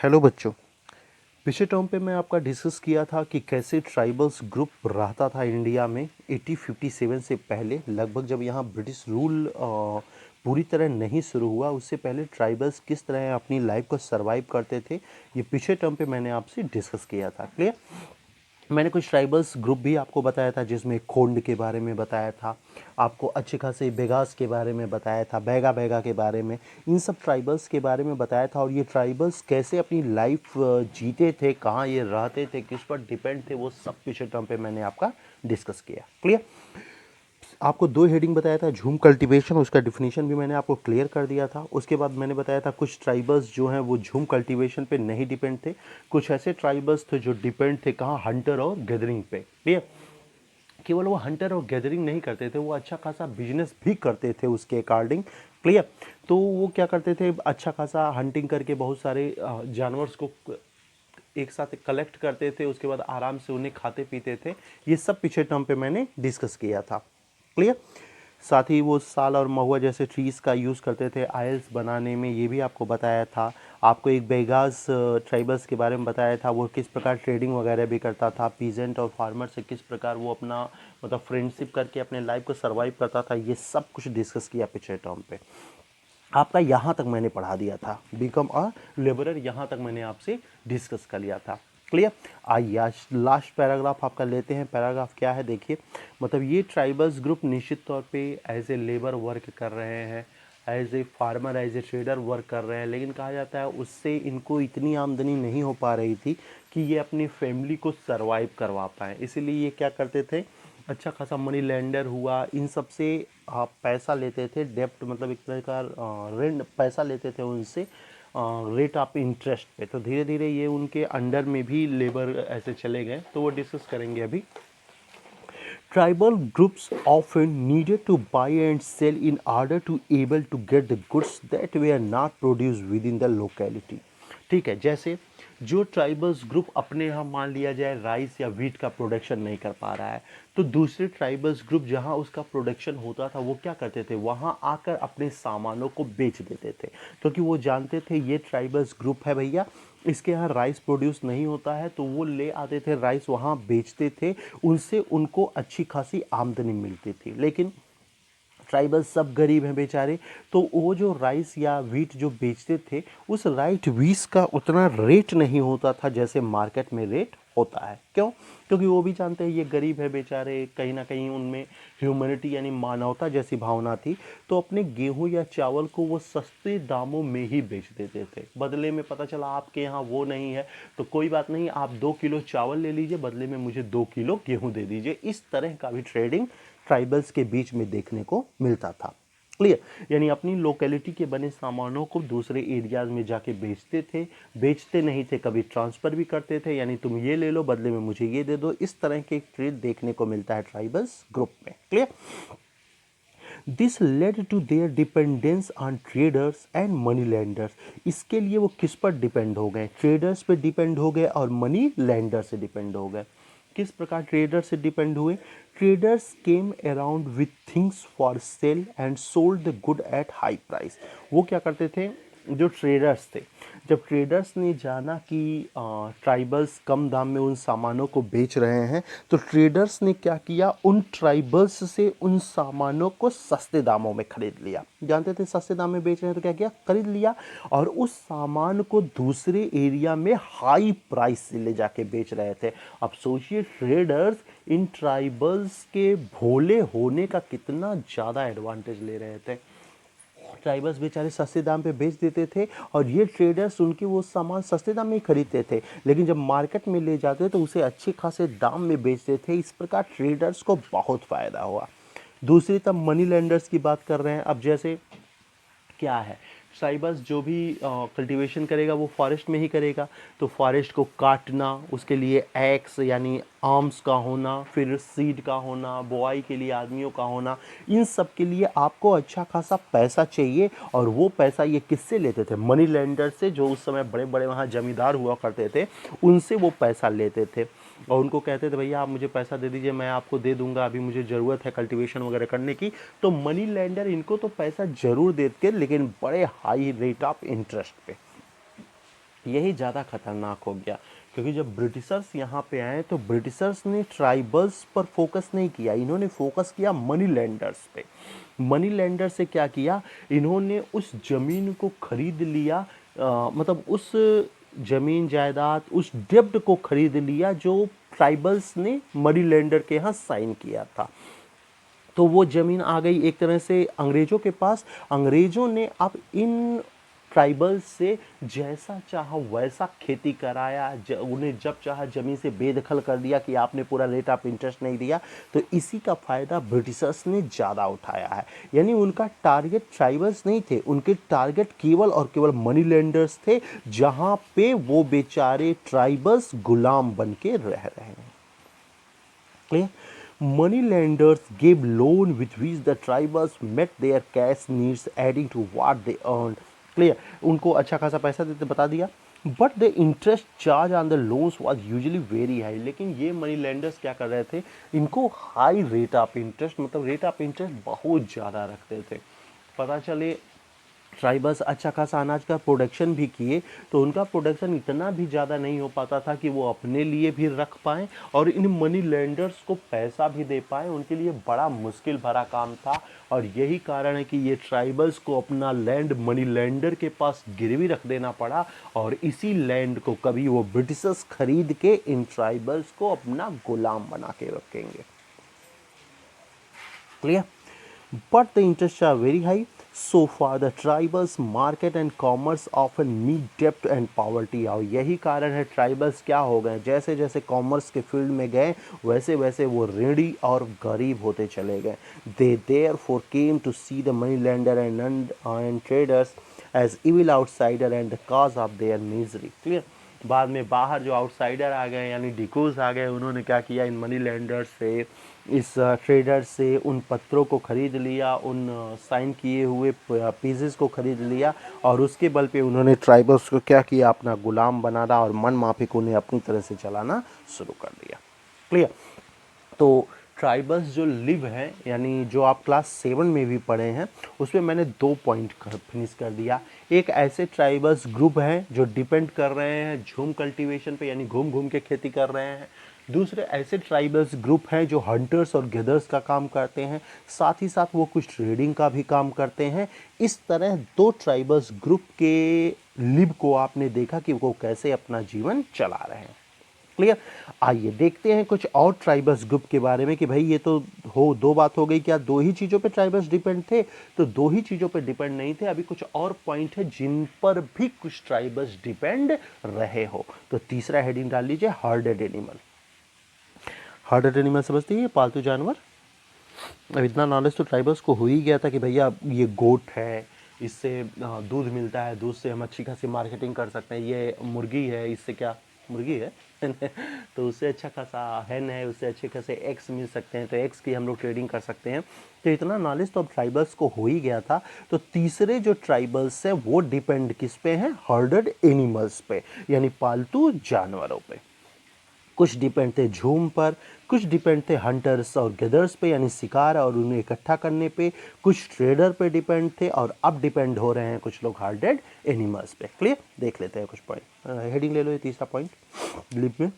Hello बच्चों। पिछले term पे मैं आपका डिस्कस किया था कि कैसे ट्राइबल्स ग्रुप रहता था इंडिया में 1857 से पहले, लगभग जब यहाँ ब्रिटिश रूल पूरी तरह नहीं शुरू हुआ उससे पहले ट्राइबल्स किस तरह अपनी लाइफ को सरवाइव करते थे। ये पिछले टर्म पे मैंने आपसे डिस्कस किया था। क्लियर? मैंने कुछ ट्राइबल्स ग्रुप भी आपको बताया था जिसमें खोंड के बारे में बताया था, आपको अच्छे खासे बेगास के बारे में बताया था, बैगा बैगा के बारे में, इन सब ट्राइबल्स के बारे में बताया था। और ये ट्राइबल्स कैसे अपनी लाइफ जीते थे, कहाँ ये रहते थे, किस पर डिपेंड थे, वो सब पिछले टर्म पे मैंने आपका डिस्कस किया। क्लियर? आपको दो हेडिंग बताया था, झूम कल्टीवेशन, उसका डिफिनीशन भी मैंने आपको क्लियर कर दिया था। उसके बाद मैंने बताया था कुछ ट्राइबल्स जो हैं वो झूम कल्टीवेशन पे नहीं डिपेंड थे, कुछ ऐसे ट्राइबल्स थे जो डिपेंड थे कहाँ, हंटर और गैदरिंग पे। क्लियर? केवल वो हंटर और गैदरिंग नहीं करते थे, वो अच्छा खासा बिजनेस भी करते थे उसके अकॉर्डिंग। क्लियर? तो वो क्या करते थे, अच्छा खासा हंटिंग करके बहुत सारे जानवर्स को एक साथ कलेक्ट करते थे, उसके बाद आराम से उन्हें खाते पीते थे। ये सब पिछले टर्म पे मैंने डिस्कस किया था। क्लियर? साथ ही वो साल और महुआ जैसे ट्रीज का यूज़ करते थे आयल्स बनाने में, ये भी आपको बताया था। आपको एक बेगास ट्राइबल्स के बारे में बताया था, वो किस प्रकार ट्रेडिंग वगैरह भी करता था, पीजेंट और फार्मर से किस प्रकार वो अपना मतलब फ्रेंडशिप करके अपने लाइफ को सर्वाइव करता था। ये सब कुछ डिस्कस किया पिछले टर्म पे। आपका यहाँ तक मैंने पढ़ा दिया था, बिकम अ लेबरर, यहाँ तक मैंने आपसे डिस्कस कर लिया था। क्लियर? आइए आज लास्ट पैराग्राफ आपका लेते हैं। पैराग्राफ क्या है देखिए, मतलब ये ट्राइबल्स ग्रुप निश्चित तौर पे एज ए लेबर वर्क कर रहे हैं, as a farmer, as a trader work कर रहे हैं, लेकिन कहा जाता है उससे इनको इतनी आमदनी नहीं हो पा रही थी कि ये अपनी फैमिली को सरवाइव करवा पाए। इसीलिए ये क्या करते थे, अच्छा खासा मनी लेंडर हुआ, इन सब से आप पैसा लेते थे, डेप्ट मतलब एक तरह का रेंट पैसा लेते थे उनसे, रेट ऑफ इंटरेस्ट पे। तो धीरे धीरे ये उनके अंडर में भी लेबर ऐसे चले गए, तो वो डिस्कस करेंगे अभी। Tribal groups often needed to buy and sell in order to able to get the goods that were not produced within the locality। ठीक है, जैसे जो ट्राइबल्स ग्रुप अपने यहाँ मान लिया जाए राइस या वीट का प्रोडक्शन नहीं कर पा रहा है, तो दूसरे ट्राइबल्स ग्रुप जहाँ उसका प्रोडक्शन होता था वो क्या करते थे, वहाँ आकर अपने सामानों को बेच देते थे, क्योंकि वो जानते थे ये ट्राइबल्स ग्रुप है भैया, इसके यहाँ राइस प्रोड्यूस नहीं होता है, तो वो ले आते थे राइस, वहाँ बेचते थे, उनसे उनको अच्छी खासी आमदनी मिलती थी। लेकिन ट्राइबल सब गरीब हैं बेचारे, तो वो जो राइस या वीट जो बेचते थे, उस राइट वीस का उतना रेट नहीं होता था जैसे मार्केट में रेट होता है। क्यों? क्योंकि वो भी जानते हैं ये गरीब है बेचारे, कहीं ना कहीं उनमें ह्यूमैनिटी यानी मानवता जैसी भावना थी, तो अपने गेहूं या चावल को वो सस्ते दामों में ही बेच देते थे। बदले में पता चला आपके यहाँ वो नहीं है, तो कोई बात नहीं, आप 2 किलो चावल ले लीजिए, बदले में मुझे 2 किलो गेहूं दे दीजिए। इस तरह का भी ट्रेडिंग ट्राइबल्स के बीच में देखने को मिलता था। क्लियर? यानी अपनी लोकेलिटी के बने सामानों को दूसरे एरियाज में जाके बेचते थे, बेचते नहीं थे, कभी ट्रांसफर भी करते थे, यानी तुम ये ले लो बदले में मुझे ये दे दो। इस तरह के ट्रेड देखने को मिलता है ट्राइबल्स ग्रुप में। Clear? This led to their dependence on traders and money lenders. इसके लिए वो किस पर डिपेंड हो गए, ट्रेडर्स पे डिपेंड हो गए और मनी लैंडर से डिपेंड हो गए। किस प्रकार ट्रेडर से डिपेंड हुए, traders came around with things for sale and sold the good at high price. वो क्या करते थे, जो ट्रेडर्स थे, जब ट्रेडर्स ने जाना कि ट्राइबल्स कम दाम में उन सामानों को बेच रहे हैं, तो ट्रेडर्स ने क्या किया, उन ट्राइबल्स से उन सामानों को सस्ते दामों में खरीद लिया। जानते थे सस्ते दाम में बेच रहे हैं, तो क्या किया, खरीद लिया, और उस सामान को दूसरे एरिया में हाई प्राइस से ले जाके बेच रहे थे। अब सोचिए ट्रेडर्स इन ट्राइबल्स के भोले होने का कितना ज़्यादा एडवांटेज ले रहे थे। ट्राइबल्स बेचारे सस्ते दाम पे बेच देते थे, और ये ट्रेडर्स उनके वो सामान सस्ते दाम में ही खरीदते थे, लेकिन जब मार्केट में ले जाते तो उसे अच्छे खासे दाम में बेचते थे। इस प्रकार ट्रेडर्स को बहुत फ़ायदा हुआ। दूसरी तरफ मनी लेंडर्स की बात कर रहे हैं। अब जैसे क्या है, ट्राइबल्स जो भी कल्टीवेशन करेगा वो फॉरेस्ट में ही करेगा, तो फॉरेस्ट को काटना, उसके लिए एक्स यानी आर्म्स का होना, फिर सीड का होना, बुआई के लिए आदमियों का होना, इन सब के लिए आपको अच्छा खासा पैसा चाहिए। और वो पैसा ये किससे लेते थे, मनी लेंडर से, जो उस समय बड़े बड़े वहाँ जमींदार हुआ करते थे, उनसे वो पैसा लेते थे, और उनको कहते थे भैया आप मुझे पैसा दे दीजिए, मैं आपको दे दूंगा, अभी मुझे ज़रूरत है कल्टीवेशन वगैरह करने की। तो मनी लेंडर इनको तो पैसा जरूर देते, लेकिन बड़े हाई रेट ऑफ इंटरेस्ट पे। यही ज़्यादा खतरनाक हो गया, क्योंकि जब ब्रिटिशर्स यहाँ पे आए तो ब्रिटिशर्स ने ट्राइबल्स पर फोकस नहीं किया, इन्होंने फोकस किया मनी लैंडर्स पे। मनी लैंडर से क्या किया, इन्होंने उस जमीन को खरीद लिया, मतलब उस जमीन जायदाद, उस डेब्ट को खरीद लिया जो ट्राइबल्स ने मनी लैंडर के यहाँ साइन किया था। तो वो ज़मीन आ गई एक तरह से अंग्रेज़ों के पास। अंग्रेज़ों ने अब इन ट्राइबल्स से जैसा चाहा वैसा खेती कराया, उन्हें जब चाहा ज़मीन से बेदखल कर दिया कि आपने पूरा रेट ऑफ इंटरेस्ट नहीं दिया। तो इसी का फ़ायदा ब्रिटिशर्स ने ज़्यादा उठाया है। यानी उनका टारगेट ट्राइबल्स नहीं थे, उनके टारगेट केवल और केवल मनी लेंडर्स थे, जहाँ पे वो बेचारे ट्राइबल्स गुलाम बन के रह रहे हैं। Clear? Money lenders gave loan with which the tribals met their cash needs, adding to what they earned. Clear? उनको अच्छा खासा पैसा देते, बता दिया। But the interest charge on the loans was usually very high. लेकिन ये मनी लेंडर्स क्या कर रहे थे, इनको हाई रेट ऑफ इंटरेस्ट, मतलब रेट ऑफ इंटरेस्ट बहुत ज़्यादा रखते थे। पता चले ट्राइबल्स अच्छा खासा अनाज का प्रोडक्शन भी किए तो उनका प्रोडक्शन इतना भी ज़्यादा नहीं हो पाता था कि वो अपने लिए भी रख पाएँ और इन मनी लेंडर्स को पैसा भी दे पाएँ। उनके लिए बड़ा मुश्किल भरा काम था और यही कारण है कि ये ट्राइबल्स को अपना लैंड मनी लेंडर के पास गिरवी रख देना पड़ा और इसी लैंड को कभी वो ब्रिटिशर्स खरीद के इन ट्राइबल्स को अपना गुलाम बना के रखेंगे। Clear? But the interests are very high. So far, the tribals market and commerce often meet debt and poverty. और यही कारण है ट्राइबल्स क्या हो गए, जैसे जैसे कॉमर्स के फील्ड में गए वैसे वैसे वो ऋणी और गरीब होते चले गए। They therefore came to see the money lender and traders as evil outsider and the cause of their misery. Clear? बाद में बाहर जो आउटसाइडर आ गए यानी डिकोज आ गए, उन्होंने क्या किया, इन मनी लेंडर से, इस ट्रेडर से उन पत्रों को खरीद लिया, उन साइन किए हुए पीसेस को खरीद लिया और उसके बल पे उन्होंने ट्राइबल्स को क्या किया, अपना गुलाम बनाना और मन माफिक उन्हें अपनी तरह से चलाना शुरू कर दिया। क्लियर? तो ट्राइबल्स जो लिव हैं, यानी जो आप क्लास 7 में भी पढ़े हैं, उसमें मैंने 2 पॉइंट फिनिश कर दिया। एक ऐसे ट्राइबल्स ग्रुप हैं जो डिपेंड कर रहे हैं झूम कल्टीवेशन पे, यानी घूम घूम के खेती कर रहे हैं। दूसरे ऐसे ट्राइबल्स ग्रुप हैं जो हंटर्स और गैदर्स का काम करते हैं, साथ ही साथ वो कुछ ट्रेडिंग का भी काम करते हैं। इस तरह 2 ट्राइबल्स ग्रुप के लिव को आपने देखा कि वो कैसे अपना जीवन चला रहे हैं। क्लियर? आइए देखते हैं कुछ और ट्राइबल्स ग्रुप के बारे में कि भाई ये तो हो, 2 बात हो गई, क्या 2 ही चीज़ों पे ट्राइबल्स डिपेंड थे? तो 2 ही चीज़ों पे डिपेंड नहीं थे, अभी कुछ और पॉइंट है जिन पर भी कुछ ट्राइबल्स डिपेंड रहे हो। तो तीसरा हेडिंग डाल लीजिए, हर्डेड एनिमल। हर्डेड एनिमल समझते हैं, पालतू जानवर। अब इतना नॉलेज तो ट्राइबल्स को हो ही गया था कि भैया ये गोट है, इससे दूध मिलता है, दूध से हम अच्छी खासी मार्केटिंग कर सकते हैं। ये मुर्गी है, इससे क्या, मुर्गी है तो उससे अच्छा खासा हैन है, उससे अच्छे खासे एग्स मिल सकते हैं, तो एग्स की हम लोग ट्रेडिंग कर सकते हैं। तो इतना नॉलेज तो अब ट्राइबल्स को हो ही गया था। तो तीसरे जो ट्राइबल्स हैं वो डिपेंड किस पे हैं, हर्डेड एनिमल्स पे, यानी पालतू जानवरों पे। कुछ डिपेंड थे झूम पर, कुछ डिपेंड थे हंटर्स और गैदर्स पे, यानी शिकार और उन्हें इकट्ठा करने पे, कुछ ट्रेडर पे डिपेंड थे और अब डिपेंड हो रहे हैं कुछ लोग हर्डेड एनिमल्स पे। क्लियर? देख लेते हैं कुछ पॉइंट। हेडिंग ले लो, ये तीसरा पॉइंट लिव में।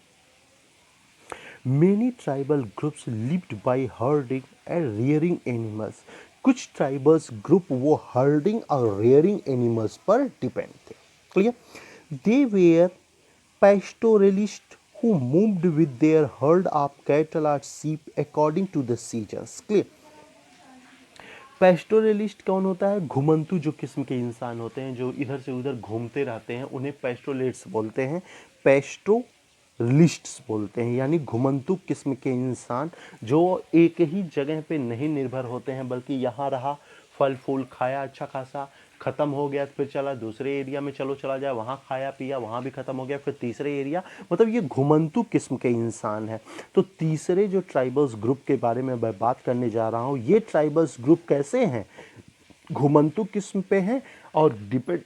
Many tribal groups lived by herding and rearing animals. कुछ ट्राइबल्स ग्रुप वो हर्डिंग और रियरिंग एनिमल्स पर डिपेंड थे। Clear? They were pastoralists who moved with their herd of cattle or sheep according to the seasons. Clear? Pastoralist कौन होता है? घुमंतु जो किस्म के इंसान होते हैं, जो इधर से उधर घूमते रहते हैं, उन्हें पेस्टोरलिस्ट्स बोलते हैं। पेस्टोरलिस्ट्स बोलते हैं, यानी घुमंतु किस्म के इंसान जो एक ही जगह पे नहीं निर्भर होते हैं, बल्कि यहाँ रहा, फल फूल खाया अच्छा खासा, ख़त्म हो गया, फिर चला दूसरे एरिया में, चलो चला जाए, वहाँ खाया पिया, वहाँ भी ख़त्म हो गया, फिर तीसरे एरिया, मतलब ये घुमंतु किस्म के इंसान है। तो तीसरे जो ट्राइबल्स ग्रुप के बारे में मैं बात करने जा रहा हूँ, ये ट्राइबल्स ग्रुप कैसे हैं? घुमंतु किस्म पे हैं और डिपेंड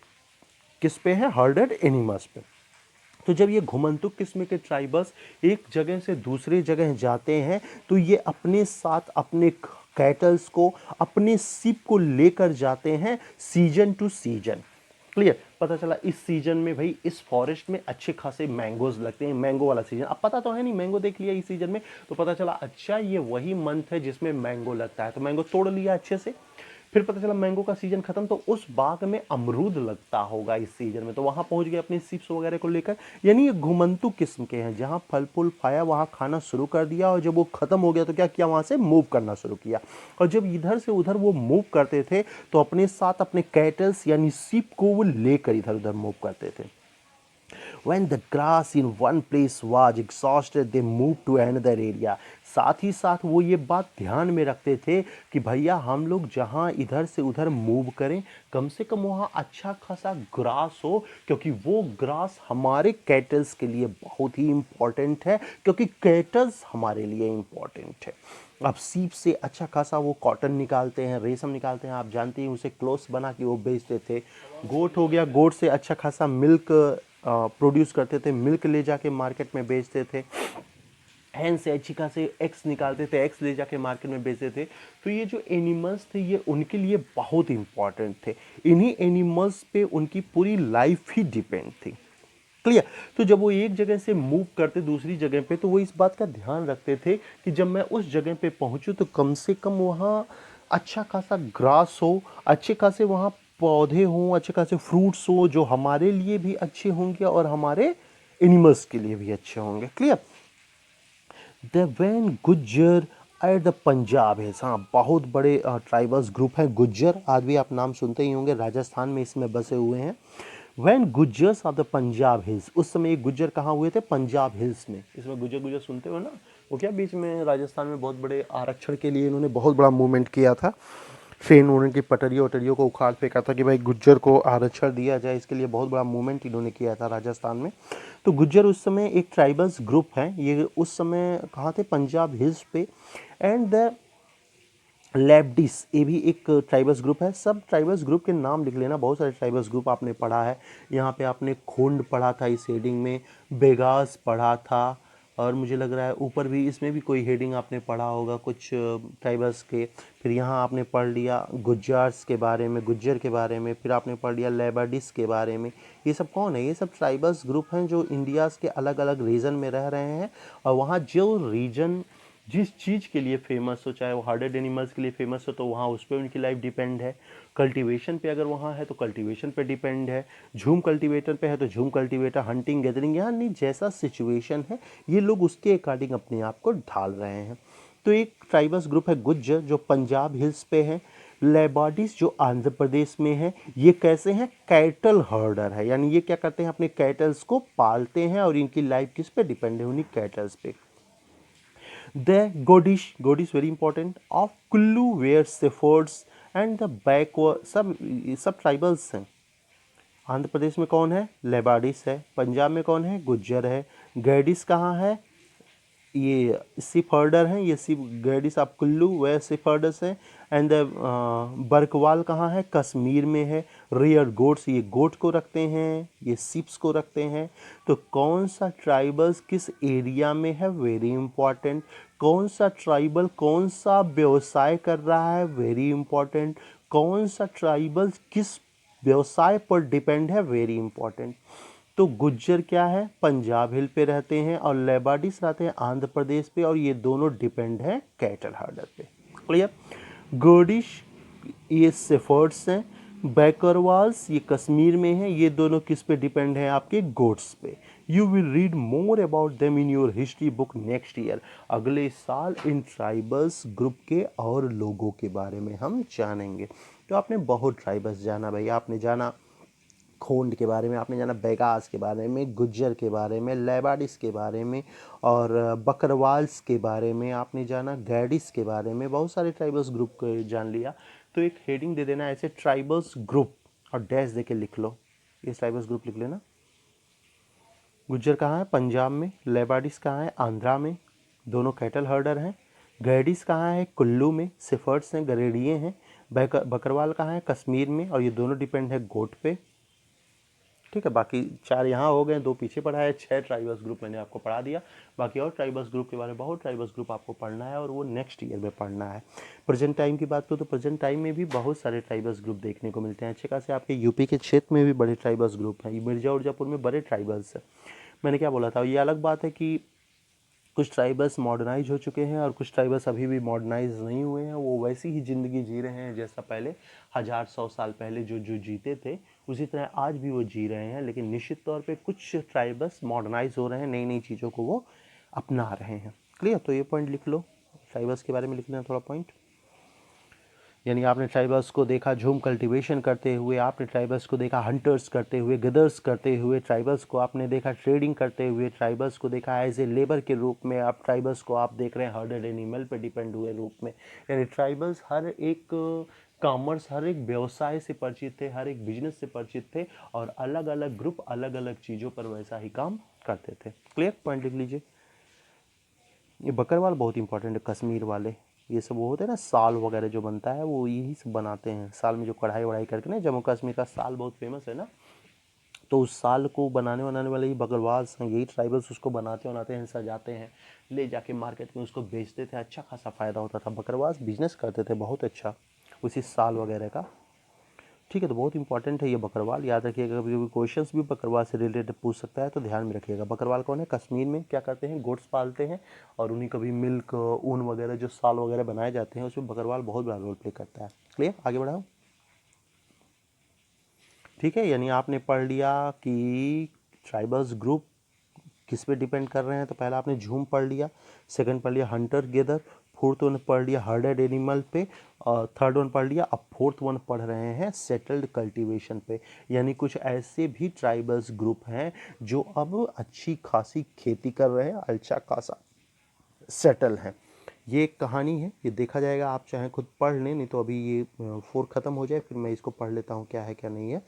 किस पे है, हर्डेड एनिमल्स पे। तो जब ये घुमंतु किस्म के ट्राइबल्स एक जगह से दूसरी जगह जाते हैं तो ये अपने साथ अपने कैटल्स को, अपने शिप को लेकर जाते हैं सीजन टू सीजन। क्लियर। पता चला इस सीजन में भाई इस फॉरेस्ट में अच्छे खासे मैंगोज लगते हैं, मैंगो वाला सीजन। अब पता तो है नहीं, मैंगो देख लिया इस सीजन में तो पता चला अच्छा ये वही मंथ है जिसमें मैंगो लगता है, तो मैंगो तोड़ लिया अच्छे से। फिर पता चला मैंगो का सीजन खत्म तो उस बाग में अमरूद लगता होगा इस सीजन में, तो वहां पहुंच गए अपनी सिप्स वगैरह को लेकर। यानी ये घुमंतु किस्म के हैं, जहां फल फूल पाया वहां खाना शुरू कर दिया, और जब वो खत्म हो गया तो क्या किया, वहां से मूव करना शुरू किया। और जब इधर से उधर वो मूव करते थे तो अपने साथ अपने कैटल्स यानी सिप को वो लेकर इधर उधर मूव करते थे। When the grass in one place was exhausted, they moved to another area. साथ ही साथ वो ये बात ध्यान में रखते थे कि भैया हम लोग जहाँ इधर से उधर मूव करें कम से कम वहाँ अच्छा खासा ग्रास हो, क्योंकि वो ग्रास हमारे कैटल्स के लिए बहुत ही इम्पोर्टेंट है, क्योंकि कैटल्स हमारे लिए इम्पोर्टेंट है। अब सीप से अच्छा खासा वो कॉटन निकालते हैं, रेशम निकालते हैं, आप जानते हैं उसे क्लोथ्स बना के वो बेचते थे। गोट हो गया, गोट से अच्छा खासा मिल्क प्रोड्यूस करते थे, मिल्क ले जाके मार्केट में बेचते थे। हैन से अच्छी खासे एग्स निकालते थे, एग्स ले जाके मार्केट में बेचते थे। तो ये जो एनिमल्स थे ये उनके लिए बहुत इंपॉर्टेंट थे, इन्हीं एनिमल्स पे उनकी पूरी लाइफ ही डिपेंड थी। क्लियर। तो जब वो एक जगह से मूव करते दूसरी जगह पे तो वो इस बात का ध्यान रखते थे कि जब मैं उस जगह पे पहुंचूं तो कम से कम वहाँ अच्छा खासा ग्रास हो, अच्छे खासे वहाँ पौधे हों, अच्छे खासे फ्रूट्स हो जो हमारे लिए भी अच्छे होंगे और हमारे एनिमल्स के लिए भी अच्छे होंगे। Clear. The Van Gujjar at the Punjab है, हाँ बहुत बड़े ट्राइबल्स ग्रुप हैं गुज्जर, आज भी आप नाम सुनते ही होंगे, राजस्थान में इसमें बसे हुए हैं। Van Gujjars of the Punjab hills, उस समय ये गुज्जर कहाँ हुए थे, पंजाब हिल्स में। इसमें गुज्जर गुज्जर सुनते हो ना, वो क्या बीच में राजस्थान में बहुत बड़े आरक्षण के लिए इन्होंने बहुत बड़ा मूवमेंट किया था, ट्रेन उनकी पटरियों वटरियों को उखाड़ फेंका था कि भाई गुज्जर को आरक्षण दिया जाए, इसके लिए बहुत बड़ा मूवमेंट इन्होंने किया था राजस्थान में। तो गुज्जर उस समय एक ट्राइबल्स ग्रुप है, ये उस समय कहाँ थे, पंजाब हिल्स पे। एंड द लेबडिस, ये भी एक ट्राइबल्स ग्रुप है। सब ट्राइबल्स ग्रुप के नाम लिख लेना, बहुत सारे ट्राइबल्स ग्रुप आपने पढ़ा है यहाँ पे। आपने खोंड पढ़ा था इस हेडिंग में, बेगास पढ़ा था, और मुझे लग रहा है ऊपर भी इसमें भी कोई हेडिंग आपने पढ़ा होगा कुछ ट्राइबल्स के। फिर यहाँ आपने पढ़ लिया गुज्जार्स के बारे में, गुज्जर के बारे में, फिर आपने पढ़ लिया लेबाडिस के बारे में। ये सब कौन है, ये सब ट्राइबल्स ग्रुप हैं जो इंडियाज़ के अलग अलग रीजन में रह रहे हैं, और वहाँ जो रीजन जिस चीज़ के लिए फेमस हो, चाहे वो हार्डेड एनिमल्स के लिए फेमस हो तो वहाँ उस पर उनकी लाइफ डिपेंड है। कल्टीवेशन पे अगर वहाँ है तो कल्टीवेशन पे डिपेंड है, झूम कल्टीवेटर पे है तो झूम कल्टीवेटर, हंटिंग गैदरिंग, यानी जैसा सिचुएशन है ये लोग उसके अकॉर्डिंग अपने आप को ढाल रहे हैं। तो एक ट्राइबल्स ग्रुप है गुज्जर जो पंजाब हिल्स पे है। लेबाडिस जो आंध्र प्रदेश में है, ये कैसे हैं, कैटल हर्डर है, यानी ये क्या करते हैं, अपने कैटल्स को पालते हैं और इनकी लाइफ किस पे डिपेंड है, उन्हीं कैटल्स पे। The Godish very important of Kullu where shepherds and the backward सब ट्राइबल्स हैं। आंध्र प्रदेश में कौन है, लेबाडिस है। पंजाब में कौन है, गुज्जर है। गैडिस कहाँ है, ये सिप हर्डर हैं, ये सिप गैडिस ऑफ कुल्लू वे सिप हर्डर्स हैं। एंड द बरकवाल कहाँ है, कश्मीर में है। रेयर गोट्स, ये गोट को रखते हैं, ये सिप्स को रखते हैं। तो कौन सा ट्राइबल्स किस एरिया में है, वेरी इंपॉर्टेंट। कौन सा ट्राइबल कौन सा व्यवसाय कर रहा है, वेरी इंपॉर्टेंट। कौन सा ट्राइबल किस व्यवसाय पर डिपेंड है, वेरी इंपॉर्टेंट। तो गुज्जर क्या है, पंजाब हिल पे रहते हैं, और लेबाडिस रहते हैं आंध्र प्रदेश पे, और ये दोनों डिपेंड है कैटल हर्डर पे। क्लियर। गोडिश ये सेफर्ड्स हैं। बैकरवाल्स ये कश्मीर में है, ये दोनों किस पे डिपेंड है, आपके गोट्स पे। You will read more about them in your history book next year. अगले साल इन ट्राइबल्स ग्रुप के और लोगों के बारे में हम जानेंगे। तो आपने बहुत ट्राइबल्स जाना भाई, आपने जाना खोंड के बारे में, आपने जाना बेगास के बारे में, गुज्जर के बारे में, लेबाडिस के बारे में, और बकरवाल्स के बारे में आपने जाना, गैडिस के बारे में, बहुत सारे ट्राइबल्स ग्रुप को जान लिया। तो एक हेडिंग दे देना ऐसे, ट्राइबल्स ग्रुप, और डैश दे के लिख लो, ये ट्राइबल्स ग्रुप लिख लेना। गुज्जर कहाँ है, पंजाब में। लेबाडिस कहाँ है, आंध्रा में, दोनों कैटल हर्डर हैं। गैडिस कहाँ है, कुल्लू में, सिफर्ट्स हैं, गरेडिये हैं। बकरवाल कहाँ है, कश्मीर में, और ये दोनों डिपेंड है गोट पे। ठीक है, बाकी 4 यहाँ हो गए, 2 पीछे पढ़ा है, 6 ट्राइबल्स ग्रुप मैंने आपको पढ़ा दिया। बाकी और ट्राइबल्स ग्रुप के बारे में बहुत ट्राइबल्स ग्रुप आपको पढ़ना है और वो नेक्स्ट ईयर में पढ़ना है। प्रेजेंट टाइम की बात करूँ तो प्रेजेंट टाइम में भी बहुत सारे ट्राइबल्स ग्रुप देखने को मिलते हैं। अच्छे खासे आपके यूपी के क्षेत्र में भी बड़े ट्राइबल्स ग्रुप हैं, मिर्जा उर्जापुर में बड़े ट्राइबल्स हैं। मैंने क्या बोला था, ये अलग बात है कि कुछ ट्राइबल्स मॉडर्नाइज हो चुके हैं और कुछ ट्राइबल्स अभी भी मॉडर्नाइज नहीं हुए हैं, वो वैसी ही ज़िंदगी जी रहे हैं जैसा पहले 1000-100 साल पहले जो जो जीते थे उसी तरह आज भी वो जी रहे हैं। लेकिन निश्चित तौर पे कुछ ट्राइबल्स मॉडर्नाइज हो रहे हैं, नई नई चीज़ों को वो अपना रहे हैं। क्लियर, तो ये पॉइंट लिख लो, ट्राइबल्स के बारे में लिख लेना थोड़ा पॉइंट। यानी आपने ट्राइबल्स को देखा झूम कल्टीवेशन करते हुए, आपने ट्राइबल्स को देखा हंटर्स करते हुए, गदर्स करते हुए, ट्राइबल्स को आपने देखा ट्रेडिंग करते हुए, ट्राइबल्स को देखा एज ए लेबर के रूप में, आप ट्राइबल्स को आप देख रहे हैं हर्डेड एनिमल पे डिपेंड हुए रूप में। यानी ट्राइबल्स हर एक कॉमर्स, हर एक व्यवसाय से परिचित थे, हर एक बिजनेस से परिचित थे और अलग अलग ग्रुप अलग अलग चीज़ों पर वैसा ही काम करते थे। क्लियर, पॉइंट लिख लीजिए। ये बकरवाल बहुत इंपॉर्टेंट है, कश्मीर वाले ये सब वो होते हैं ना, साल वगैरह जो बनता है वो यही सब बनाते हैं। साल में जो कढ़ाई वढ़ाई करके ना, जम्मू कश्मीर का साल बहुत फेमस है ना, तो उस साल को बनाने वाले ही बकरवाल हैं, यही ट्राइबल्स उसको बनाते हैं, सजाते हैं, ले जाके मार्केट में उसको बेचते थे, अच्छा खासा फ़ायदा होता था। बकरवाल बिजनेस करते थे बहुत अच्छा उसी साल वगैरह का। ठीक है, तो बहुत इंपॉर्टेंट है ये बकरवाल, याद रखिएगा। कभी कभी क्वेश्चंस भी बकरवाल से रिलेटेड पूछ सकता है, तो ध्यान में रखिएगा। बकरवाल कौन है, कश्मीर में क्या करते हैं, गोट्स पालते हैं और उन्हीं कभी मिल्क ऊन वगैरह जो साल वगैरह बनाए जाते हैं उसमें बकरवाल बहुत बड़ा रोल प्ले करता है। क्लियर, आगे बढ़ाओ। ठीक है, यानी आपने पढ़ लिया कि ट्राइबल्स ग्रुप किस पे डिपेंड कर रहे हैं। तो पहला आपने झूम पढ़ लिया, सेकंड पढ़ लिया हंटर गेदर, फोर्थ वन पढ़ लिया हर्डेड एनिमल पे, और थर्ड वन पढ़ लिया, अब फोर्थ वन पढ़ रहे हैं सेटल्ड कल्टीवेशन पे। यानी कुछ ऐसे भी ट्राइबल्स ग्रुप हैं जो अब अच्छी खासी खेती कर रहे हैं, अच्छा खासा सेटल हैं। ये एक कहानी है, ये देखा जाएगा, आप चाहें खुद पढ़ लें, नहीं तो अभी ये 4 ख़त्म हो जाए फिर मैं इसको पढ़ लेता हूँ क्या है क्या नहीं है।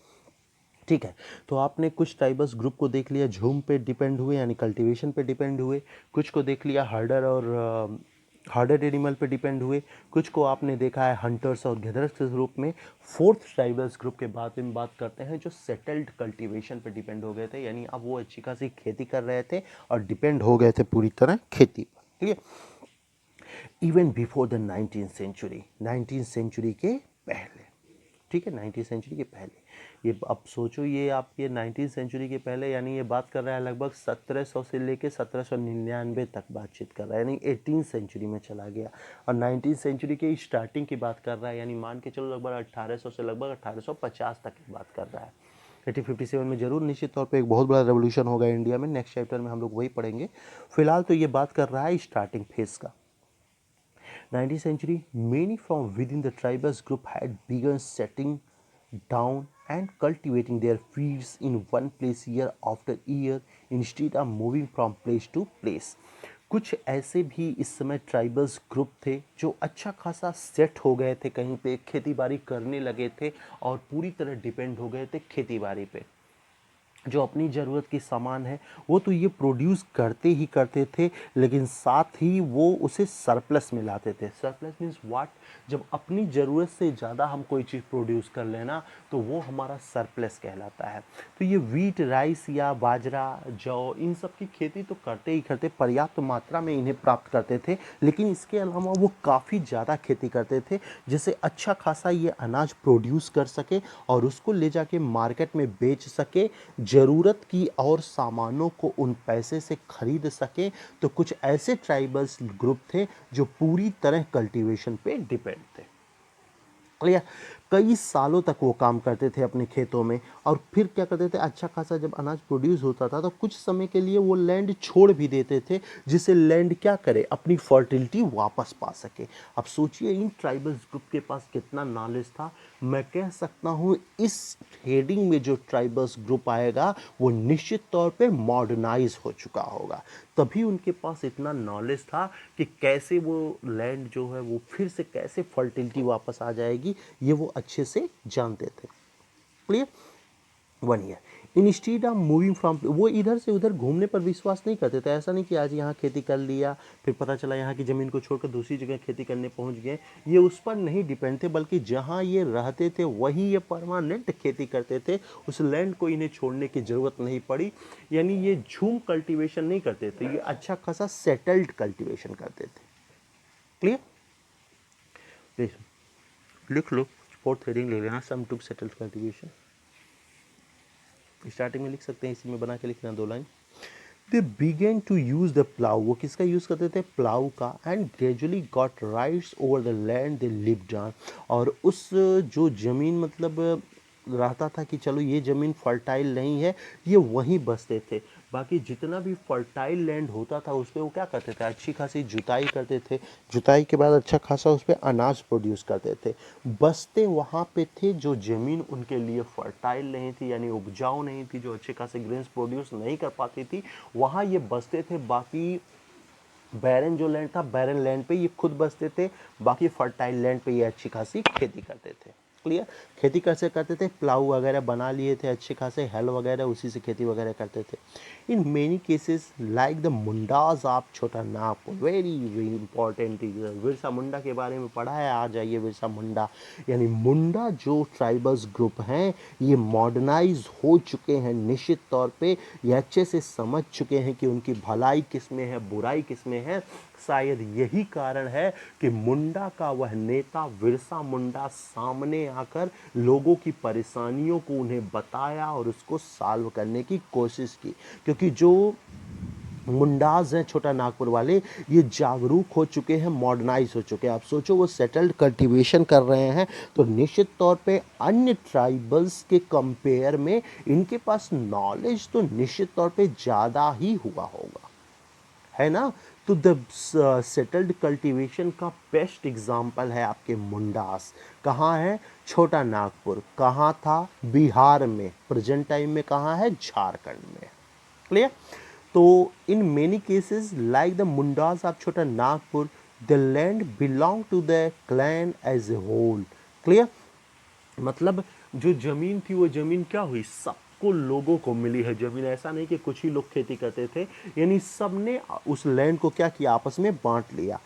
ठीक है, तो आपने कुछ ट्राइबल्स ग्रुप को देख लिया झूम पे डिपेंड हुए यानी कल्टीवेशन पे डिपेंड हुए, कुछ को देख लिया हर्डर और हार्डेड एनिमल पे डिपेंड हुए, कुछ को आपने देखा है हंटर्स और गैदरर्स के रूप में। फोर्थ ट्राइबल्स ग्रुप के बारे में बात करते हैं जो सेटल्ड कल्टीवेशन पे डिपेंड हो गए थे, यानी अब वो अच्छी खासी खेती कर रहे थे और डिपेंड हो गए थे पूरी तरह खेती पर। ठीक है, even before the 19th century के पहले। ठीक है, 19th सेंचुरी के पहले, ये अब सोचो, ये आपके 19th सेंचुरी के पहले यानी ये बात कर रहा है लगभग 1700 से लेके 1799 तक बातचीत कर रहा है, यानी 18th सेंचुरी में चला गया। और 19th सेंचुरी के स्टार्टिंग की बात कर रहा है, यानी मान के चलो लगभग 1800 से लगभग 1850 तक की बात कर रहा है। 1857 में जरूर निश्चित तौर पे एक बहुत बड़ा रेवोल्यूशन होगा इंडिया में, नेक्स्ट चैप्टर में हम लोग वही पढ़ेंगे। फिलहाल तो ये बात कर रहा है स्टार्टिंग फेज का। 19th century, many from within the tribals group had begun setting down and cultivating their fields in one place year after year instead of moving from place to place. कुछ ऐसे भी इस समय tribals group थे जो अच्छा खासा set हो गए थे, कहीं पे खेती बाड़ी करने लगे थे और पूरी तरह डिपेंड हो गए थे खेती बाड़ी पे। जो अपनी ज़रूरत की सामान है वो तो ये प्रोड्यूस करते ही करते थे, लेकिन साथ ही वो उसे सरप्लस में लाते थे। सरप्लस मीन्स व्हाट, जब अपनी ज़रूरत से ज़्यादा हम कोई चीज़ प्रोड्यूस कर लेना तो वो हमारा सरप्लस कहलाता है। तो ये वीट, राइस या बाजरा, जौ, इन सब की खेती तो करते ही करते, पर्याप्त मात्रा में इन्हें प्राप्त करते थे, लेकिन इसके अलावा वो काफ़ी ज़्यादा खेती करते थे जिससे अच्छा खासा ये अनाज प्रोड्यूस कर सके और उसको ले जाके मार्केट में बेच सके, ज़रूरत की और सामानों को उन पैसे से खरीद सके। तो कुछ ऐसे ट्राइबल्स ग्रुप थे जो पूरी तरह कल्टीवेशन पे डिपेंड थे। क्लियर, कई सालों तक वो काम करते थे अपने खेतों में और फिर क्या करते थे, अच्छा खासा जब अनाज प्रोड्यूस होता था तो कुछ समय के लिए वो लैंड छोड़ भी देते थे जिससे लैंड क्या करे, अपनी फर्टिलिटी वापस पा सके। अब सोचिए इन ट्राइबल्स ग्रुप के पास कितना नॉलेज था। मैं कह सकता हूँ इस हेडिंग में जो ट्राइबल्स ग्रुप आएगा वो निश्चित तौर पे मॉडर्नाइज हो चुका होगा, तभी उनके पास इतना नॉलेज था कि कैसे वो लैंड जो है वो फिर से कैसे फर्टिलिटी वापस आ जाएगी, ये वो अच्छे से जानते थे। Clear, 1 year instead of moving from, वो इधर से उधर घूमने पर विश्वास नहीं करते थे। ऐसा नहीं कि आज यहाँ खेती कर लिया फिर पता चला यहाँ की ज़मीन को छोड़कर दूसरी जगह खेती करने पहुँच गए, ये उस पर नहीं डिपेंड थे, बल्कि जहाँ ये रहते थे वहीं ये परमानेंट खेती करते थे। उस लैंड को इन्हें छोड़ने की ज़रूरत नहीं पड़ी, यानी ये झूम कल्टीवेशन नहीं करते थे, ये अच्छा खासा सेटल्ड कल्टीवेशन करते थे। क्लियर? लिख लो, फोर्थ हेडिंग ले लेना, सम टू सेटल्ड कल्टीवेशन। स्टार्टिंग में लिख सकते हैं, इसी में बना के लिखना 2 line. They began to use the plough, वो किसका यूज करते थे? प्लाउ का। And gradually got rights over the land they lived on, और उस जो जमीन मतलब रहता था कि चलो ये ज़मीन फर्टाइल नहीं है, ये वहीं बसते थे। बाकी जितना भी फर्टाइल लैंड होता था उस पर वो क्या करते थे? अच्छी खासी जुताई करते थे, जुताई के बाद अच्छा खासा उस पर अनाज प्रोड्यूस करते थे। बसते वहाँ पे थे जो ज़मीन उनके लिए फर्टाइल नहीं थी, यानी उपजाऊ नहीं थी, जो अच्छे खासे ग्रेन्स प्रोड्यूस नहीं कर पाती थी, वहाँ ये बसते थे। बाकी बैरन जो लैंड था, बैरन लैंड पे ये खुद बसते थे, बाकी फर्टाइल लैंड पे ये अच्छी खासी खेती करते थे। क्लियर? खेती कैसे करते थे? प्लाऊ वगैरह बना लिए थे अच्छे खासे, हल वगैरह, उसी से खेती वगैरह करते थे। In many cases like the Mundas of Chota Nagpur, very very important, Birsa Munda के बारे में पढ़ा है, आ जाइए बिरसा मुंडा। यानी मुंडा जो ट्राइबल्स ग्रुप हैं ये मॉडर्नाइज हो चुके हैं निश्चित तौर पे, ये अच्छे से समझ चुके हैं कि उनकी भलाई किस में है, बुराई किस में है। शायद यही कारण है कि मुंडा का वह नेता बिरसा मुंडा सामने आकर लोगों की परेशानियों को उन्हें बताया और उसको सॉल्व करने की कोशिश की, क्योंकि जो मुंडाज हैं छोटा नागपुर वाले, ये जागरूक हो चुके हैं, मॉडर्नाइज हो चुके हैं। आप सोचो वो सेटल्ड कल्टीवेशन कर रहे हैं, तो निश्चित तौर पे अन्य ट्राइबल्स के कंपेयर में इनके पास नॉलेज तो निश्चित तौर पे ज़्यादा ही हुआ होगा, है ना? तो द सेटल्ड कल्टीवेशन का बेस्ट एग्जाम्पल है आपके मुंडास। कहाँ है? छोटा नागपुर। कहाँ था? बिहार में। प्रेजेंट टाइम में कहाँ है? झारखंड में। क्लियर? तो in many cases like the Mundas of Chota Nagpur, the land belong to the clan as a whole. Clear? मतलब जो जमीन थी वो जमीन क्या हुई? सबको लोगों को मिली है जमीन, ऐसा नहीं कि कुछ ही लोग खेती करते थे, यानी सबने उस लैंड को क्या किया? आपस में बांट लिया।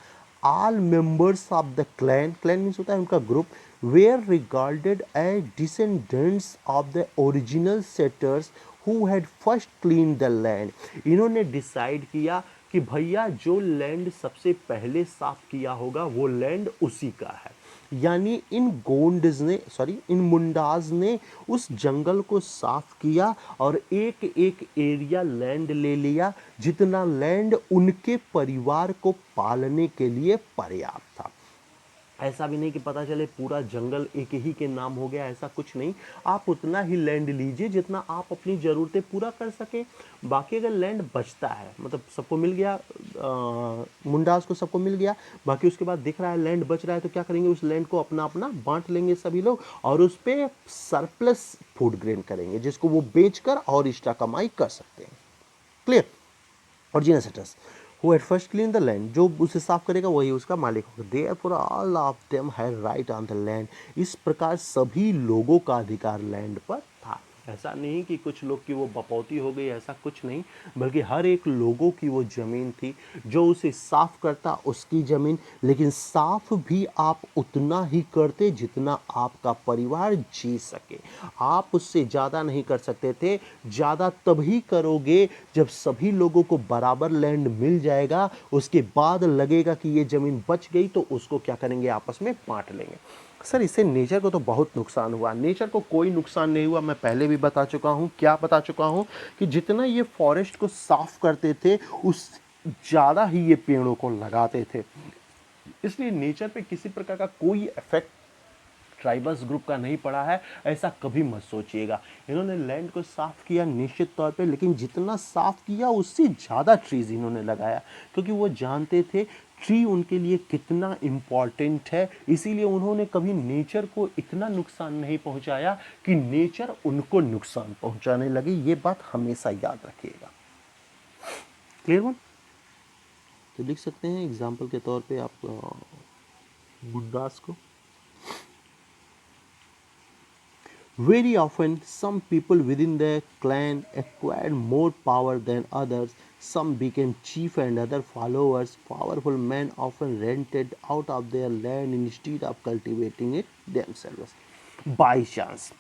All members of the clan, clan means होता है उनका group, were regarded as descendants of the original settlers who had first clean the land. इन्होंने डिसाइड किया कि भैया जो लैंड सबसे पहले साफ किया होगा वो लैंड उसी का है। यानी इन गोंड्स ने, सॉरी इन मुंडाज ने उस जंगल को साफ किया और एक एक एरिया लैंड ले लिया, जितना लैंड उनके परिवार को पालने के लिए पर्याप्त था। ऐसा भी नहीं कि पता चले पूरा जंगल एक ही के नाम हो गया, ऐसा कुछ नहीं। आप उतना ही लैंड लीजिए जितना आप अपनी ज़रूरतें पूरा कर सके। बाकी अगर लैंड बचता है, मतलब सबको मिल गया, मुंडास को सबको मिल गया, बाकी उसके बाद दिख रहा है लैंड बच रहा है, तो क्या करेंगे? उस लैंड को अपना अपना बांट लेंगे सभी लोग, और उस पर सरप्लस फूड ग्रेन करेंगे, जिसको वो बेचकर और एक्स्ट्रा कमाई कर सकते हैं। Clear? Original settlers who had first clean the land, जो उसे साफ करेगा वही उसका मालिक होगा। Therefore all of them had right on the land, इस प्रकार सभी लोगों का अधिकार लैंड पर था। ऐसा नहीं कि कुछ लोग की वो बपौती हो गई, ऐसा कुछ नहीं, बल्कि हर एक लोगों की वो ज़मीन थी। जो उसे साफ करता उसकी ज़मीन, लेकिन साफ भी आप उतना ही करते जितना आपका परिवार जी सके। आप उससे ज़्यादा नहीं कर सकते थे। ज़्यादा तभी करोगे जब सभी लोगों को बराबर लैंड मिल जाएगा, उसके बाद लगेगा कि ये ज़मीन बच गई तो उसको क्या करेंगे? आपस में बांट लेंगे। सर इससे नेचर को तो बहुत नुकसान हुआ। नेचर को कोई नुकसान नहीं हुआ, मैं पहले भी बता चुका हूँ। क्या बता चुका हूँ? कि जितना ये फॉरेस्ट को साफ करते थे उस ज़्यादा ही ये पेड़ों को लगाते थे, इसलिए नेचर पे किसी प्रकार का कोई इफेक्ट ट्राइबल्स ग्रुप का नहीं पड़ा है, ऐसा कभी मत सोचिएगा। इन्होंने लैंड को साफ किया निश्चित तौर पे, लेकिन जितना साफ किया उससे ज़्यादा ट्रीज इन्होंने लगाया, क्योंकि वो जानते थे ट्री उनके लिए कितना इम्पॉर्टेंट है। इसीलिए उन्होंने कभी नेचर को इतना नुकसान नहीं पहुंचाया कि नेचर उनको नुकसान पहुंचाने लगे। ये बात हमेशा याद रखिएगा। Clear one? तो लिख सकते हैं एग्जाम्पल के तौर पे आप मुंडास को। Very often, some people within the clan acquired more power than others. Some became chief and other followers. Powerful men often rented out of their land instead of cultivating it themselves. By chance,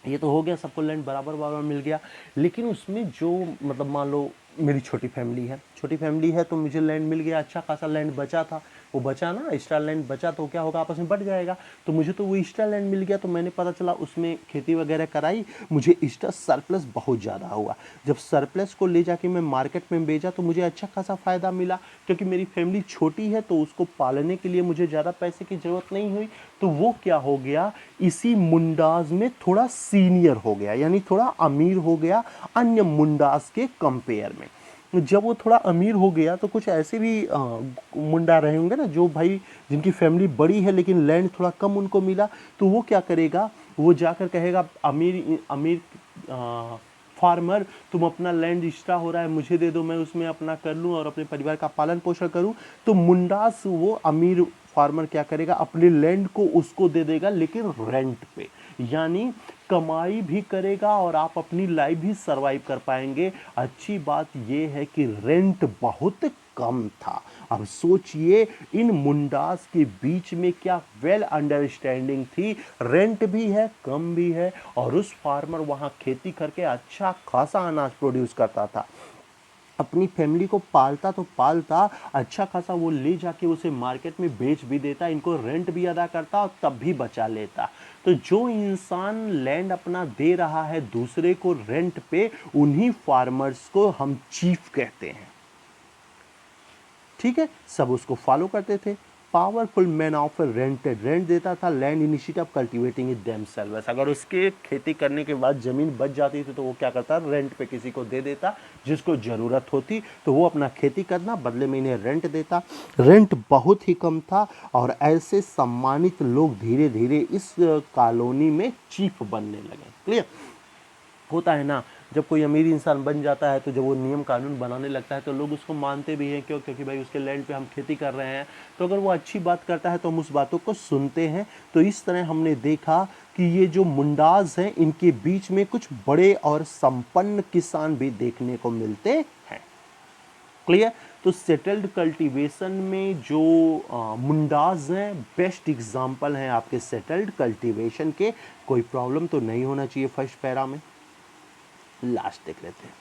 ये तो हो गया, सबको land बराबर बराबर मिल गया, लेकिन उसमें जो मतलब मान लो मेरी छोटी फैमिली है, छोटी फैमिली है तो मुझे लैंड मिल गया, अच्छा खासा लैंड बचा था, वो बचा ना, एक्स्ट्रा लैंड बचा तो क्या होगा, आपस में बढ़ जाएगा। तो मुझे तो वो एक्स्ट्रा लैंड मिल गया, तो मैंने पता चला उसमें खेती वगैरह कराई, मुझे एक्स्ट्रा सरप्लस बहुत ज़्यादा हुआ। जब सरप्लस को ले जाके मैं मार्केट में बेचा तो मुझे अच्छा खासा फ़ायदा मिला, क्योंकि मेरी फैमिली छोटी है तो उसको पालने के लिए मुझे ज़्यादा पैसे की ज़रूरत नहीं हुई। तो वो क्या हो गया, इसी मुंडाज में थोड़ा सीनियर हो गया, यानी थोड़ा अमीर हो गया अन्य मुंडाज के कंपेयर में। जब वो थोड़ा अमीर हो गया तो कुछ ऐसे भी मुंडा रहे होंगे ना, जो भाई जिनकी फैमिली बड़ी है लेकिन लैंड थोड़ा कम उनको मिला, तो वो क्या करेगा, वो जाकर कहेगा अमीर अमीर फार्मर, तुम अपना लैंड एक्स्ट्रा हो रहा है मुझे दे दो, मैं उसमें अपना कर लूँ और अपने परिवार का पालन पोषण करूँ। तो मुंडास वो अमीर फार्मर क्या करेगा, अपने लैंड को उसको दे देगा, लेकिन रेंट पे, यानी कमाई भी करेगा और आप अपनी लाइफ भी सरवाइव कर पाएंगे। अच्छी बात यह है कि रेंट बहुत कम था। अब सोचिए इन मुंडास के बीच में क्या वेल अंडरस्टैंडिंग थी, रेंट भी है, कम भी है, और उस फार्मर वहां खेती करके अच्छा खासा अनाज प्रोड्यूस करता था, अपनी फैमिली को पालता तो पालता, अच्छा खासा वो ले जाके उसे मार्केट में बेच भी देता, इनको रेंट भी अदा करता और तब भी बचा लेता। तो जो इंसान लैंड अपना दे रहा है दूसरे को रेंट पे, उन्हीं फार्मर्स को हम चीफ कहते हैं। ठीक है, सब उसको फॉलो करते थे। Powerful man of rented, rent देता था land initiative of cultivating it themselves. अगर उसके खेती करने के बाद जमीन बच जाती थी तो वो क्या करता, रेंट पे किसी को दे देता, जिसको जरूरत होती तो वो अपना खेती करना, बदले में इन्हें रेंट देता। रेंट बहुत ही कम था और ऐसे सम्मानित लोग धीरे धीरे इस कॉलोनी में चीफ बनने लगे। क्लियर होता है ना, जब कोई अमीर इंसान बन जाता है तो जब वो नियम कानून बनाने लगता है तो लोग उसको मानते भी हैं, क्यों, क्योंकि भाई उसके लैंड पे हम खेती कर रहे हैं, तो अगर वो अच्छी बात करता है तो हम उस बातों को सुनते हैं। तो इस तरह हमने देखा कि ये जो मुंडाज हैं इनके बीच में कुछ बड़े और संपन्न किसान भी देखने को मिलते हैं। क्लियर, तो सेटल्ड कल्टीवेशन में जो मुंडाज हैं बेस्ट एग्जाम्पल हैं आपके सेटल्ड कल्टीवेशन के। कोई प्रॉब्लम तो नहीं होना चाहिए फर्स्ट पैरा में। लास्ट देख लेते हैं।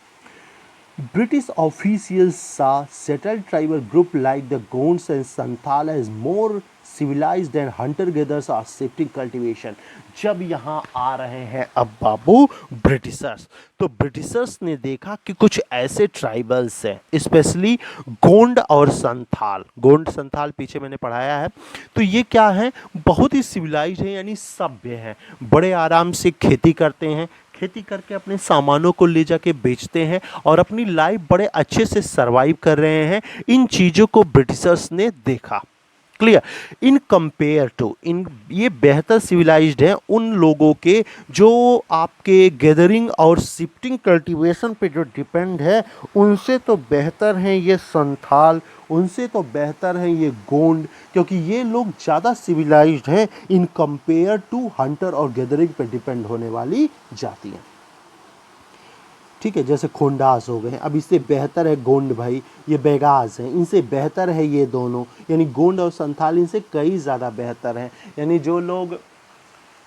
British officials saw settled tribal group like the Gonds and Santhal as more civilized than hunter-gatherers or shifting cultivation। जब यहाँ आ रहे हैं अब बाबू ब्रिटिशर्स, तो ब्रिटिशर्स ने देखा कि कुछ ऐसे ट्राइबल्स हैं, स्पेशली गोंड और संथाल। गोंड संथाल पीछे मैंने पढ़ाया है। तो ये क्या है, बहुत ही सिविलाइज्ड है, यानी सभ्य हैं, बड़े आराम से खेती करते हैं, खेती करके अपने सामानों को ले जाके बेचते हैं और अपनी लाइफ बड़े अच्छे से सरवाइव कर रहे हैं। इन चीज़ों को ब्रिटिशर्स ने देखा। क्लियर, इन कंपेयर टू, इन ये बेहतर सिविलाइज्ड हैं उन लोगों के जो आपके गैदरिंग और शिफ्टिंग कल्टीवेशन पे जो डिपेंड है, उनसे तो बेहतर हैं ये संथाल, उनसे तो बेहतर हैं ये गोंड, क्योंकि ये लोग ज़्यादा सिविलाइज्ड हैं इन कंपेयर टू हंटर और गैदरिंग पे डिपेंड होने वाली जातियाँ। ठीक है, जैसे खोंडास हो गए, अब इससे बेहतर है गोंड भाई, ये बेगाज हैं, इनसे बेहतर है ये दोनों, यानी गोंड और संथाल इनसे कई ज़्यादा बेहतर हैं। यानी जो लोग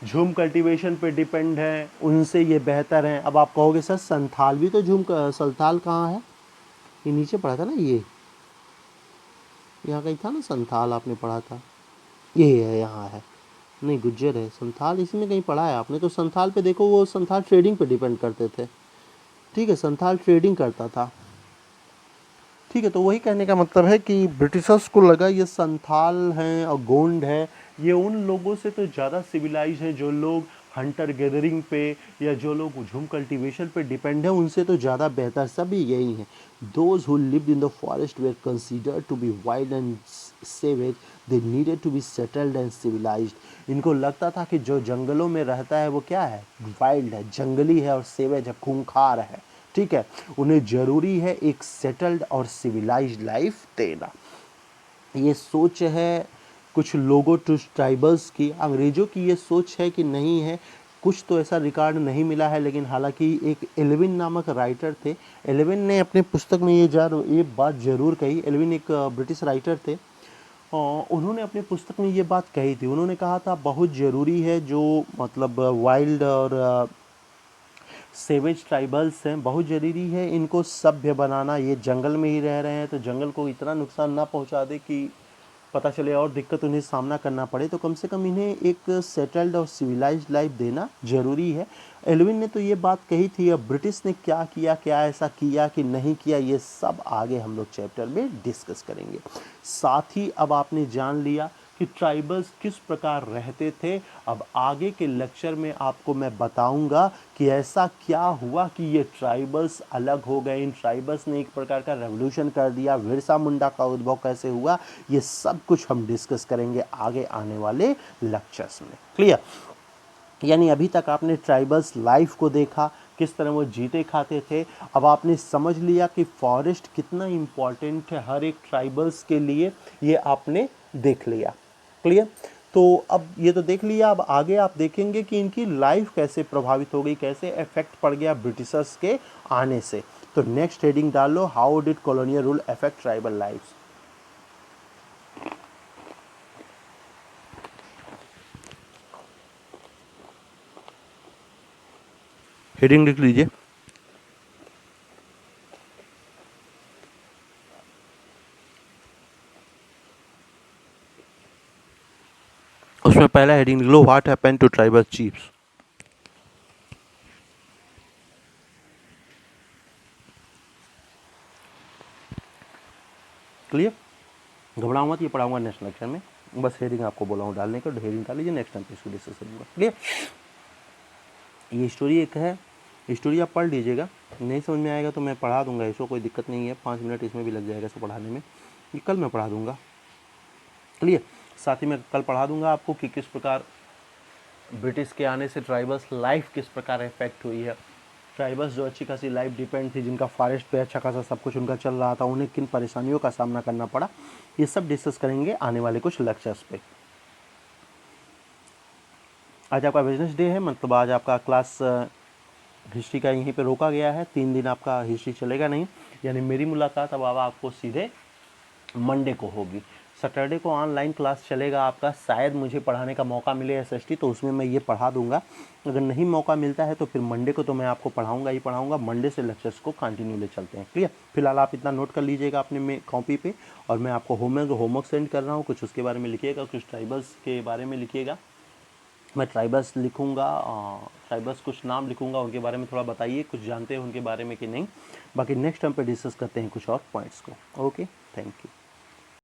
झूम कल्टीवेशन पे डिपेंड हैं उनसे ये बेहतर हैं। अब आप कहोगे सर संथाल भी तो संथाल कहाँ है, ये नीचे पढ़ा था ना, ये यहाँ कहीं था ना संथाल, आपने पढ़ा था, ये है, यहाँ है, नहीं गुज्जर है, संथाल इसी में कहीं पढ़ा है आपने। तो संथाल पे देखो, वो संथाल ट्रेडिंग पे डिपेंड करते थे। ठीक है, संथाल ट्रेडिंग करता था। ठीक है, तो वही कहने का मतलब है कि ब्रिटिशर्स को लगा ये संथाल हैं और गोंड हैं, ये उन लोगों से तो ज़्यादा सिविलाइज हैं जो लोग हंटर गैदरिंग पे या जो लोग झूम कल्टीवेशन पे डिपेंड है, उनसे तो ज़्यादा बेहतर सभी यही हैं। Those who lived in the forest were considered to be wild and savage, they needed to be settled and civilised. इनको लगता था कि जो जंगलों में रहता है वो क्या है, वाइल्ड है, जंगली है और सेवेज है, खूंखार है। ठीक है, उन्हें जरूरी है एक सेटल्ड और सिविलाइज्ड लाइफ देना। ये सोच है कुछ लोगों टू ट्राइबल्स की, अंग्रेजों की ये सोच है कि नहीं है, कुछ तो ऐसा रिकॉर्ड नहीं मिला है, लेकिन हालांकि एक एल्विन नामक राइटर थे, एल्विन ने अपने पुस्तक में ये बात ज़रूर कही। एल्विन एक ब्रिटिश राइटर थे, उन्होंने अपनी पुस्तक में ये बात कही थी। उन्होंने कहा था बहुत ज़रूरी है जो मतलब वाइल्ड और सेवेज ट्राइबल्स हैं, बहुत ज़रूरी है इनको सभ्य बनाना। ये जंगल में ही रह रहे हैं तो जंगल को इतना नुकसान ना पहुंचा दे कि पता चले और दिक्कत उन्हें सामना करना पड़े, तो कम से कम इन्हें एक सेटल्ड और सिविलाइज्ड लाइफ देना ज़रूरी है। एल्विन ने तो ये बात कही थी। अब ब्रिटिश ने क्या किया, क्या ऐसा किया कि नहीं किया, ये सब आगे हम लोग चैप्टर में डिस्कस करेंगे। साथ ही अब आपने जान लिया कि ट्राइबल्स किस प्रकार रहते थे। अब आगे के लेक्चर में आपको मैं बताऊंगा कि ऐसा क्या हुआ कि ये ट्राइबल्स अलग हो गए, इन ट्राइबल्स ने एक प्रकार का रेवोल्यूशन कर दिया, बिरसा मुंडा का उद्भव कैसे हुआ, ये सब कुछ हम डिस्कस करेंगे आगे आने वाले लेक्चर्स में। क्लियर? यानी अभी तक आपने ट्राइबल्स लाइफ को देखा, किस तरह वो जीते खाते थे। अब आपने समझ लिया कि फॉरेस्ट कितना इम्पॉर्टेंट है हर एक ट्राइबल्स के लिए, ये आपने देख लिया। क्लियर? तो अब ये तो देख लिया, अब आगे आप देखेंगे कि इनकी लाइफ कैसे प्रभावित हो गई, कैसे इफेक्ट पड़ गया ब्रिटिशर्स के आने से। तो नेक्स्ट हेडिंग डाल लो, how did colonial rule affect tribal lifes. Heading लिख लीजिए। उसमें पहला हेडिंग लिख लो, what happened to tribal chiefs. Clear? घबराओ मत, ये पढ़ाऊंगा नेक्स्ट लेक्चर में। बस हेडिंग आपको बोला हूँ डालने का, हेडिंग डाल लीजिए, नेक्स्ट टाइम पे इसको डिस्कस करूँगा। क्लियर? ये स्टोरी एक है, स्टोरी आप पढ़ लीजिएगा, नहीं समझ में आएगा तो मैं पढ़ा दूंगा, इसको कोई दिक्कत नहीं है, 5 मिनट इसमें भी लग जाएगा इसको पढ़ाने में। ये कल मैं पढ़ा दूंगा। क्लियर? साथ ही मैं कल पढ़ा दूंगा आपको कि किस प्रकार ब्रिटिश के आने से ट्राइबल्स लाइफ किस प्रकार इफेक्ट हुई है। ट्राइबल्स जो अच्छी खासी लाइफ डिपेंड थी, जिनका फॉरेस्ट पे अच्छा खासा सब कुछ उनका चल रहा था, उन्हें किन परेशानियों का सामना करना पड़ा, ये सब डिस्कस करेंगे आने वाले कुछ लेक्चर्स पे। आज आपका बिजनेस डे है, मतलब आज आपका क्लास हिस्ट्री का यहीं पे रोका गया है, 3 दिन आपका हिस्ट्री चलेगा नहीं। यानी मेरी मुलाकात अब आपको सीधे मंडे को होगी। सैटरडे को ऑनलाइन क्लास चलेगा आपका, शायद मुझे पढ़ाने का मौका मिले एसएसटी, तो उसमें मैं ये पढ़ा दूंगा। अगर नहीं मौका मिलता है तो फिर मंडे को तो मैं आपको पढ़ाऊंगा ही पढ़ाऊंगा। मंडे से लेक्चर्स को कंटिन्यू ले चलते हैं। क्लियर? फिलहाल आप इतना नोट कर लीजिएगा अपने में कॉपी पे, और मैं आपको होमवर्क सेंड कर रहा हूँ, कुछ उसके बारे में लिखिएगा, कुछ ट्राइबल्स के बारे में लिखिएगा। मैं ट्राइबल्स लिखूंगा, ट्राइबल्स कुछ नाम लिखूंगा, उनके बारे में थोड़ा बताइए, कुछ जानते हैं उनके बारे में कि नहीं। बाकी नेक्स्ट टाइम पे डिस्कस करते हैं कुछ और पॉइंट्स को। Okay, thank you.